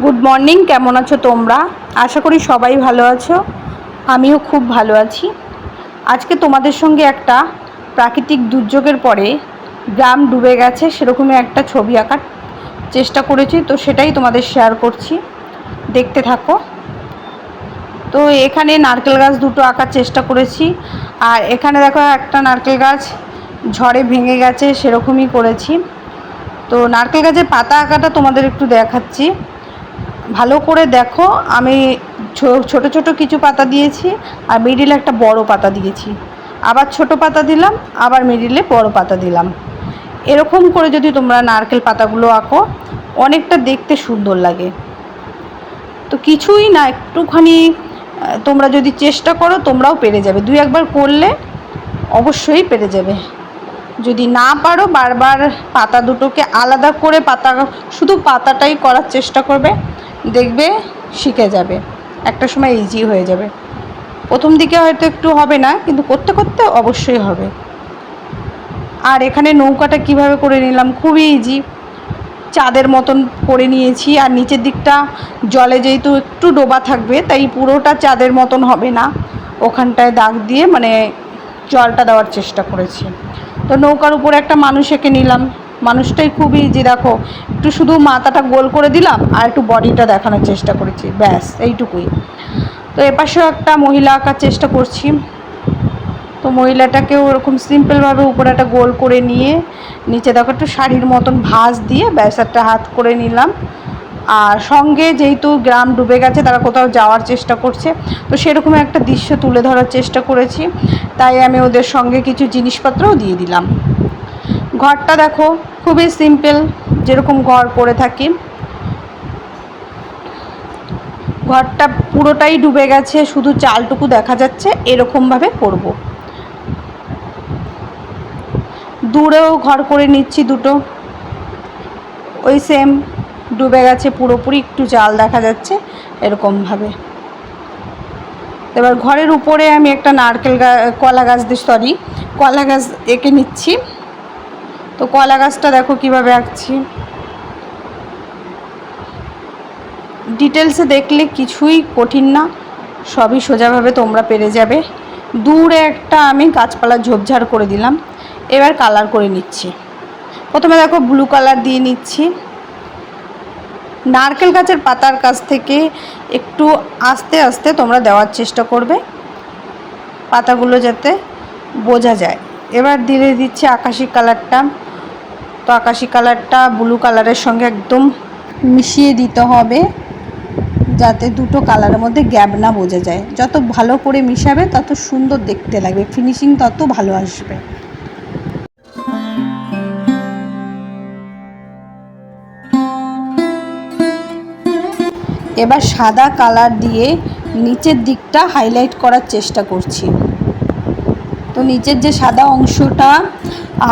Good morning, কেমন আছো তোমরা? আশা করি সবাই ভালো আছো। আমিও খুব ভালো আছি। আজকে তোমাদের সঙ্গে একটা প্রাকৃতিক দুর্যোগের পরে গ্রাম ডুবে গেছে সেরকমই একটা ছবি আঁকার চেষ্টা করেছি, তো সেটাই তোমাদের শেয়ার করছি, দেখতে থাকো। তো এখানে নারকেল গাছ দুটো আঁকার চেষ্টা করেছি, আর এখানে দেখো একটা নারকেল গাছ ঝড়ে ভেঙে গেছে সেরকমই করেছি। তো নারকেল গাছের পাতা আঁকাটা তোমাদের একটু দেখাচ্ছি, ভালো করে দেখো। আমি ছোট ছোট কিছু পাতা দিয়েছি, আর মিডিলে একটা বড় পাতা দিয়েছি, আবার ছোট পাতা দিলাম, আবার মিডিলে বড় পাতা দিলাম। এরকম করে যদি তোমরা নারকেল পাতাগুলো আঁকো, অনেকটা দেখতে সুন্দর লাগে। তো কিছুই না, একটুখানি তোমরা যদি চেষ্টা করো তোমরাও পেরে যাবে, দুই একবার করলে অবশ্যই পেরে যাবে। যদি না পারো বারবার পাতা দুটোকে আলাদা করে শুধু পাতাটাই করার চেষ্টা করবে, দেখবে শিখে যাবে, একটা সময় ইজি হয়ে যাবে। প্রথম দিকে হয়তো একটু হবে না, কিন্তু করতে করতে অবশ্যই হবে। আর এখানে নৌকাটা কিভাবে করে নিলাম, খুবই ইজি। চাঁদের মতন করে নিয়েছি, আর নিচের দিকটা জলে যেহেতু একটু ডোবা থাকবে, তাই পুরোটা চাঁদের মতন হবে না, ওখানটায় দাগ দিয়ে মানে জলটা দেওয়ার চেষ্টা করেছি। তো নৌকার উপরে একটা মানুষ এঁকে নিলাম, মানুষটাই খুবই ইজি। দেখো, একটু শুধু মাথাটা গোল করে দিলাম আর একটু বডিটা দেখানোর চেষ্টা করেছি, ব্যাস এইটুকুই। তো এপাশেও একটা মহিলা আঁকার চেষ্টা করছি। তো মহিলাটাকেও ওরকম সিম্পলভাবে উপরে একটা গোল করে নিয়ে নিচে দেখো একটু শাড়ির মতন ভাঁজ দিয়ে ব্যাস একটা হাত করে নিলাম। আর সঙ্গে যেহেতু গ্রাম ডুবে গেছে, তারা কোথাও যাওয়ার চেষ্টা করছে, তো সেরকম একটা দৃশ্য তুলে ধরার চেষ্টা করেছি, তাই আমি ওদের সঙ্গে কিছু জিনিসপত্রও দিয়ে দিলাম। ঘরটা দেখো খুবই সিম্পল, যেরকম ঘর করে থাকি। ঘরটা পুরোটাই ডুবে গেছে, শুধু চালটুকু দেখা যাচ্ছে, এরকমভাবে করব। দূরেও ঘর করে নিচ্ছি দুটো, ওই সেম ডুবে গেছে পুরোপুরি, একটু চাল দেখা যাচ্ছে এরকমভাবে। এবার ঘরের উপরে আমি একটা কলা গাছ এঁকে নিচ্ছি। তো কলা গাছটা দেখো কিভাবে আঁকছি, ডিটেলসে দেখলে কিছুই কঠিন না, সবই সোজাভাবে তোমরা পেরে যাবে। দূরে একটা আমি গাছপালা ঝোপঝাড় করে দিলাম। এবার কালার করে নিচ্ছি। প্রথমে দেখো ব্লু কালার দিয়ে নিচ্ছি। নারকেল গাছের পাতার কাছ থেকে একটু আস্তে আস্তে তোমরা দেওয়ার চেষ্টা করবে, পাতাগুলো যাতে বোঝা যায়। এবার দিয়ে দিচ্ছি আকাশি কালারটা। তো আকাশি কালারটা ব্লু কালারের সঙ্গে একদম মিশিয়ে দিতে হবে, যাতে দুটো কালারের মধ্যে গ্যাপ না বোঝা যায়। যত ভালো করে মিশাবে তত সুন্দর দেখতে লাগবে, ফিনিশিং তত ভালো আসবে। এবার সাদা কালার দিয়ে নিচের দিকটা হাইলাইট করার চেষ্টা করছি। তো নিচের যে সাদা অংশটা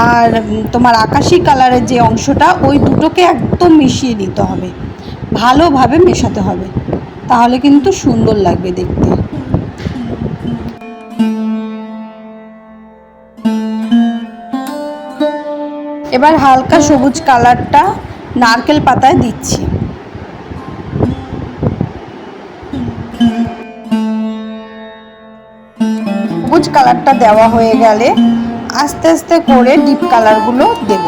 আর তোমার আকাশি কালারের যে অংশটা, ওই দুটোকে একদম মিশিয়ে নিতে হবে, ভালোভাবে মেশাতে হবে, তাহলে কিন্তু সুন্দর লাগবে দেখতে। এবার হালকা সবুজ কালারটা নারকেল পাতায় দিচ্ছি। সবুজ কালারটা দেওয়া হয়ে গেলে আস্তে আস্তে করে ডিপ কালারগুলো দেব।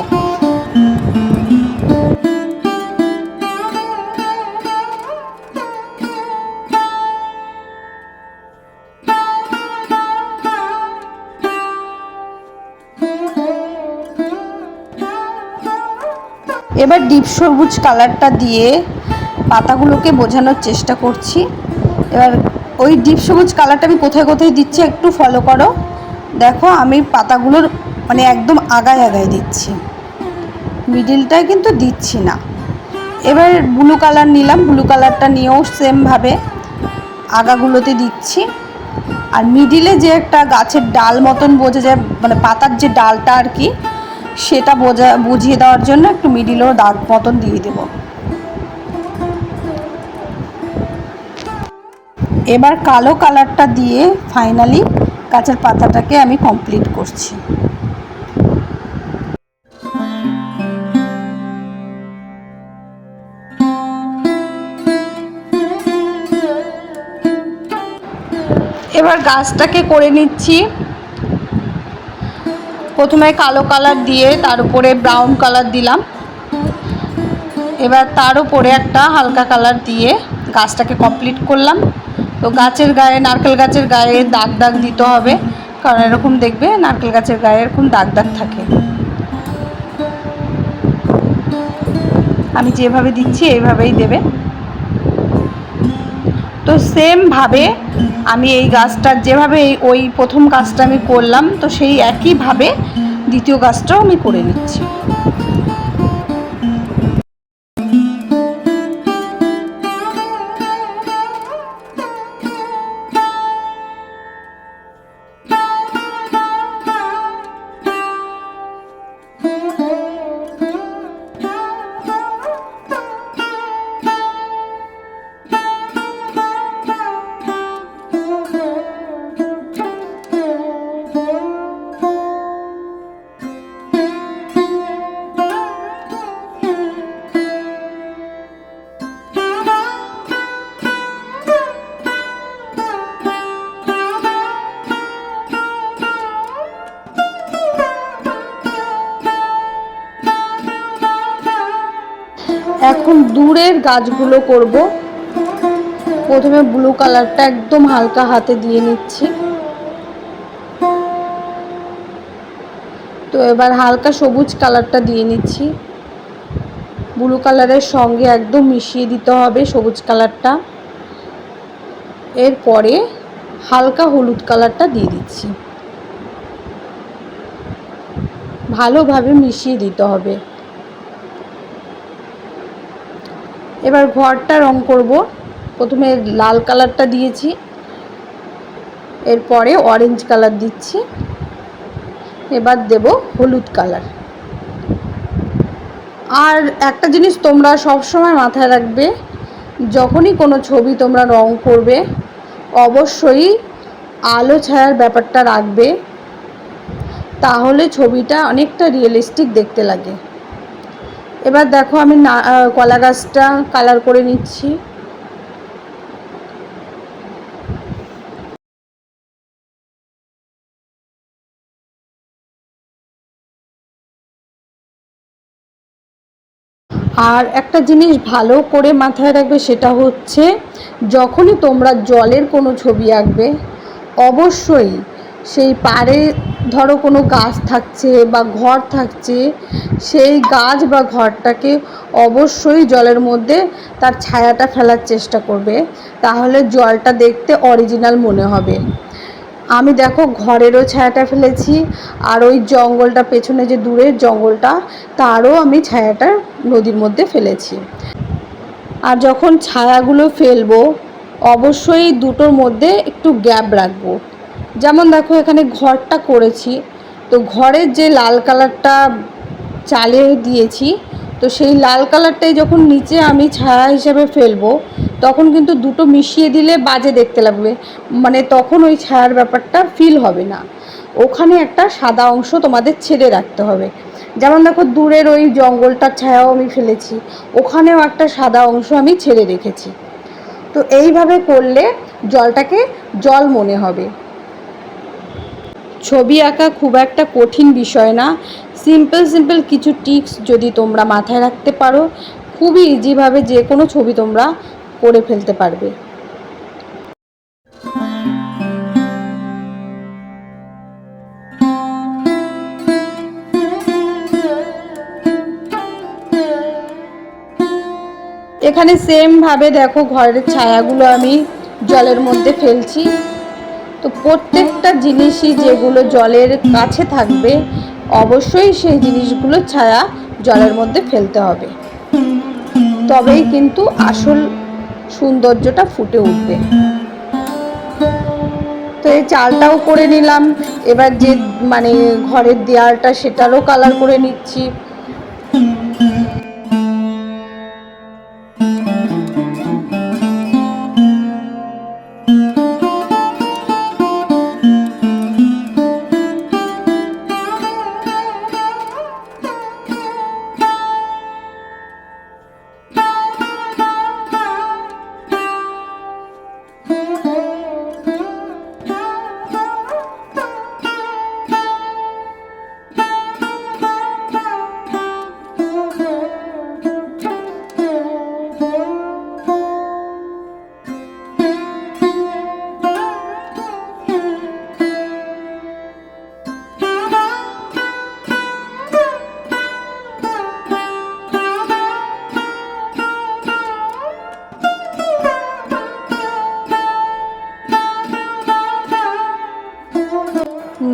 এবার ডিপ সবুজ কালারটা দিয়ে পাতাগুলোকে বোঝানোর চেষ্টা করছি। এবার ওই ডিপ সবুজ কালারটা আমি কোথায় কোথায় দিচ্ছি একটু ফলো করো। দেখো, আমি পাতাগুলোর মানে একদম আগায় আগায় দিচ্ছি, মিডিলটায় কিন্তু দিচ্ছি না। এবার ব্লু কালার নিলাম, ব্লু কালারটা নিয়েও সেমভাবে আগাগুলোতে দিচ্ছি। আর মিডিলে যে একটা গাছের ডাল মতন বোঝা যায়, মানে পাতার যে ডালটা আর কি, সেটা বুঝিয়ে দেওয়ার জন্য একটু মিডিলেও দাগ মতন দিয়ে দেব। এবার কালো কালারটা দিয়ে ফাইনালি গাছের পাতাটাকে আমি কমপ্লিট করছি। এবার গাছটাকে করে নিচ্ছি। প্রথমে কালো কালার দিয়ে তার উপরে ব্রাউন কালার দিলাম, এবার তার উপরে একটা হালকা কালার দিয়ে গাছটাকে কমপ্লিট করলাম। তো গাছের গায়ে, নারকেল গাছের গায়ে দাগ দাগ দিতে হবে, কারণ এরকম দেখবে নারকেল গাছের গায়ে এরকম দাগ দাগ থাকে। আমি যেভাবে দিচ্ছি এইভাবেই দেবে। তো সেমভাবে আমি এই গাছটার যেভাবে ওই প্রথম গাছটা আমি করলাম, তো সেই একইভাবে দ্বিতীয় গাছটাও আমি করে নিচ্ছি। এখন দূরের গাছগুলো করব। প্রথমে ব্লু কালারটা একদম হালকা হাতে দিয়ে নিচ্ছি। তো এবার হালকা সবুজ কালারটা দিয়ে নিচ্ছি। ব্লু কালারের সঙ্গে একদম মিশিয়ে দিতে হবে সবুজ কালারটা। এরপরে হালকা হলুদ কালারটা দিয়ে দিচ্ছি, ভালোভাবে মিশিয়ে দিতে হবে। এবার ঘরটা রং করব। প্রথমে লাল কালারটা দিয়েছি, এরপরে অরেঞ্জ কালার দিচ্ছি, এবার দেব হলুদ কালার। আর একটা জিনিস তোমরা সব সময় মাথায় রাখবে, যখনই কোনো ছবি তোমরা রং করবে অবশ্যই আলো ছায়ার ব্যাপারটা রাখবে, তাহলে ছবিটা অনেকটা রিয়েলিস্টিক দেখতে লাগে। এবার দেখো আমি কলা গাছটা কালার করে নিচ্ছি। আর একটা জিনিস ভালো করে মাথায় রাখবে, সেটা হচ্ছে যখনই তোমরা জলের কোনো ছবি আঁকবে অবশ্যই সেই পাড়ে ধরো কোনো গাছ থাকছে বা ঘর থাকছে, সেই গাছ বা ঘরটাকে অবশ্যই জলের মধ্যে তার ছায়াটা ফেলার চেষ্টা করবে, তাহলে জলটা দেখতে অরিজিনাল মনে হবে। আমি দেখো ঘরেরও ছায়াটা ফেলেছি, আর ওই জঙ্গলটা পেছনে যে দূরের জঙ্গলটা তারও আমি ছায়াটা নদীর মধ্যে ফেলেছি। আর যখন ছায়াগুলো ফেলবো অবশ্যই দুটোর মধ্যে একটু গ্যাপ রাখবো। যেমন দেখো এখানে ঘরটা করেছি, তো ঘরের যে লাল কালারটা চালে দিয়েছি, তো সেই লাল কালারটাই যখন নিচে আমি ছায়া হিসেবে ফেলবো তখন কিন্তু দুটো মিশিয়ে দিলে বাজে দেখতে লাগবে, মানে তখন ওই ছায়ার ব্যাপারটা ফিল হবে না। ওখানে একটা সাদা অংশ তোমাদের ছেড়ে রাখতে হবে। যেমন দেখো দূরের ওই জঙ্গলটার ছায়াও আমি ফেলেছি, ওখানেও একটা সাদা অংশ আমি ছেড়ে রেখেছি। তো এইভাবে করলে জলটাকে জল মনে হবে। ছবি আঁকা খুব একটা কঠিন বিষয় না, সিম্পল কিছু টিপস যদি তোমরা মাথায় রাখতে পারো খুবই ইজিভাবে যে কোনো ছবি তোমরা করে ফেলতে পারবে। এখানে সেমভাবে দেখো ঘরের ছায়াগুলো আমি জলের মধ্যে ফেলছি। তো প্রত্যেকটা জিনিসই যেগুলো জলের কাছে থাকবে অবশ্যই সেই জিনিসগুলো ছায়া জলের মধ্যে ফেলতে হবে, তবেই কিন্তু আসল সৌন্দর্যটা ফুটে উঠবে। তো এই চালটাও করে নিলাম। এবার যে মানে ঘরের দেয়ালটা সেটারও কালার করে নিচ্ছি।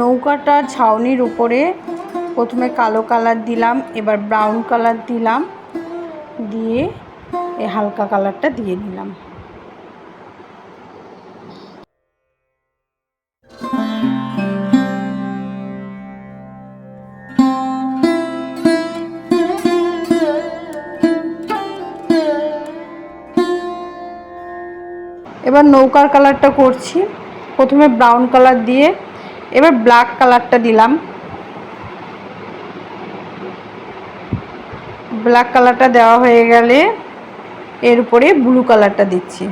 নৌকাটার ছাউনির উপরে প্রথমে কালো কালার দিলাম, এবার ব্রাউন কালার দিলাম, দিয়ে এই হালকা কালারটা দিয়ে নিলাম। এবার নৌকার কালারটা করছি, প্রথমে ব্রাউন কালার দিয়ে এবার ব্ল্যাক কালারটা দিলাম। ব্ল্যাক কালারটা দেওয়া হয়ে গেলে এর উপরে ব্লু কালারটা দিচ্ছি।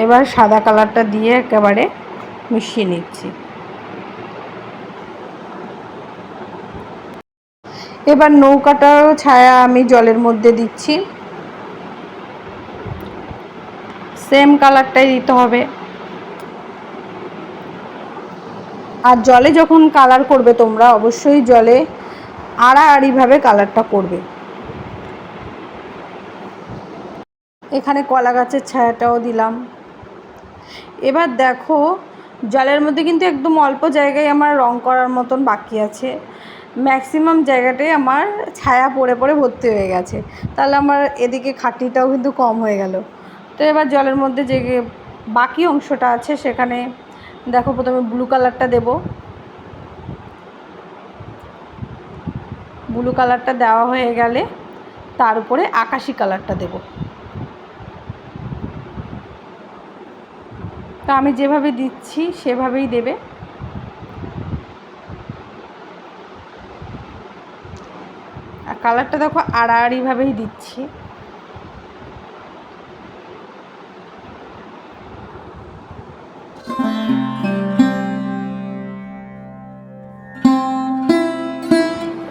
এবার সাদা কালারটা দিয়ে একেবারে মিশিয়ে নিচ্ছি। এবার নৌকাটার ছায়া আমি জলের মধ্যে দিচ্ছি, সেম কালারটাই দিতে হবে। আর জলে যখন কালার করবে তোমরা অবশ্যই জলে আড়াআড়িভাবে কালারটা করবে। এখানে কলা গাছের ছায়াটাও দিলাম। এবার দেখো জলের মধ্যে কিন্তু একদম অল্প জায়গায় আমার রং করার মতন বাকি আছে, ম্যাক্সিমাম জায়গাটাই আমার ছায়া পড়ে পড়ে ভর্তি হয়ে গেছে, তাহলে আমার এদিকে খাটনিটাও কিন্তু কম হয়ে গেল। তো এবার জলের মধ্যে যে বাকি অংশটা আছে সেখানে দেখো প্রথমে ব্লু কালারটা দেব। ব্লু কালারটা দেওয়া হয়ে গেলে তার উপরে আকাশি কালারটা দেব। তো আমি যেভাবে দিচ্ছি সেভাবেই দেবে। আর কালারটা দেখো আড়াআড়িভাবেই দিচ্ছি।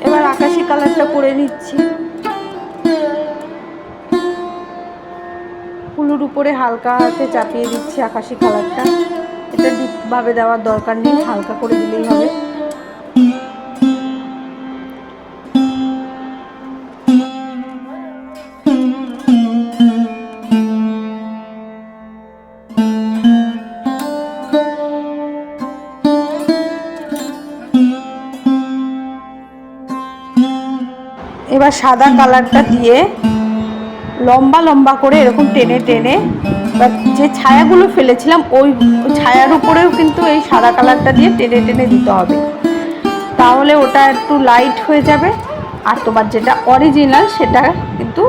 এবার আকাশি কালারটা করে নিচ্ছি। কুলুর উপরে হালকা হাতে চাপিয়ে দিচ্ছি আকাশি কালারটা। এটা ডিপভাবে দেওয়ার দরকার নেই, হালকা করে দিলেই হবে। এবার সাদা কালারটা দিয়ে লম্বা লম্বা করে এরকম টেনে টেনে যে ছায়াগুলো ফেলেছিলাম ওই ছায়ার উপরেও কিন্তু এই সাদা কালারটা দিয়ে টেনে টেনে দিতে হবে, তাহলে ওটা একটু লাইট হয়ে যাবে আর তোমার যেটা অরিজিনাল সেটা কিন্তু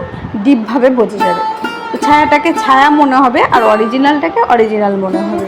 ডিপভাবে বোঝা যাবে। তো ছায়াটাকে ছায়া মনে হবে আর অরিজিনালটাকে অরিজিনাল মনে হবে।